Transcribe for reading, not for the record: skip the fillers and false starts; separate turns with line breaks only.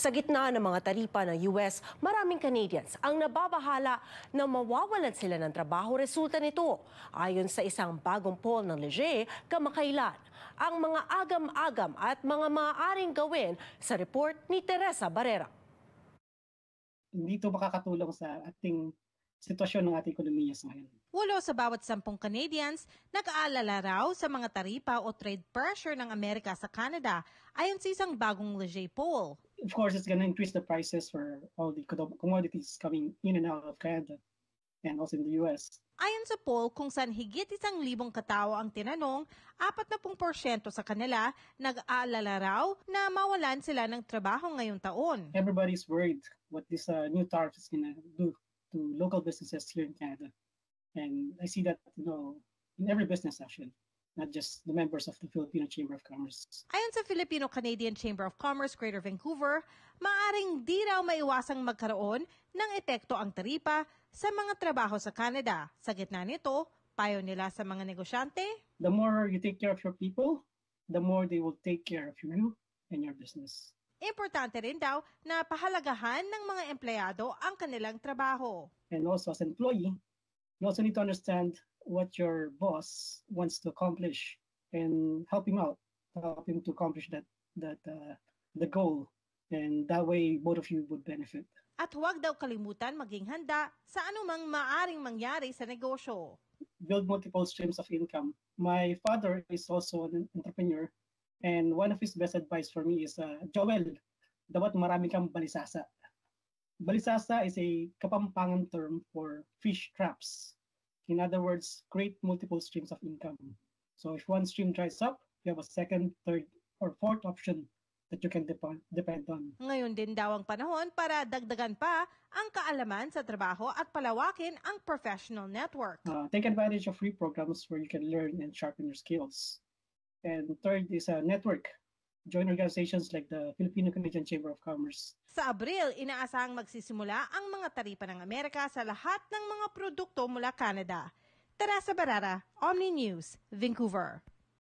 Sa gitna ng mga taripa ng US, maraming Canadians ang nababahala na mawawalan sila ng trabaho resulta nito. Ayon sa isang bagong poll ng Leger, kamakailan ang mga agam-agam at mga maaaring gawin sa report ni Teresa Barrera.
Hindi ito makakatulong sa ating sitwasyon ng ating ekonomiya sa ngayon.
8 sa bawat 10 Canadians nag-aalala raw sa mga taripa o trade pressure ng Amerika sa Canada ayon sa isang bagong Leger poll.
Of course, it's going to increase the prices for all the commodities coming in and out of Canada and also in the US.
Ayon sa poll, kung saan higit 1,000 katao ang tinanong, 40% sa kanila nag-aalala raw na mawalan sila ng trabaho ngayong taon.
Everybody's worried what this new tariff is going to do to local businesses here in Canada. And I see that, in every business actually, not just the members of the Filipino Chamber of Commerce.
Ayon sa Filipino-Canadian Chamber of Commerce, Greater Vancouver, maaring di raw maiwasang magkaroon ng epekto ang taripa sa mga trabaho sa Canada. Sa gitna nito, payo nila sa mga negosyante,
the more you take care of your people, the more they will take care of you and your business.
Importante rin daw na pahalagahan ng mga empleyado ang kanilang trabaho.
And also as an employee, you also need to understand what your boss wants to accomplish and help him out, help him to accomplish the goal. And that way, both of you would benefit.
At huwag daw kalimutan maging handa sa anumang maaring mangyari sa negosyo.
Build multiple streams of income. My father is also an entrepreneur, and one of his best advice for me is, Joel, dapat marami kang balisasa. Balisasa is a Kapampangan term for fish traps. In other words, create multiple streams of income. So if one stream dries up, you have a second, third, or fourth option that you can depend on.
Ngayon din daw ang panahon para dagdagan pa ang kaalaman sa trabaho at palawakin ang professional network.
Take advantage of free programs where you can learn and sharpen your skills. And third is a network. Join organizations like the Filipino-Canadian Chamber of Commerce.
Sa Abril, inaasahang magsisimula ang mga taripa ng Amerika sa lahat ng mga produkto mula Canada. Teresa Barrera, Omni News, Vancouver.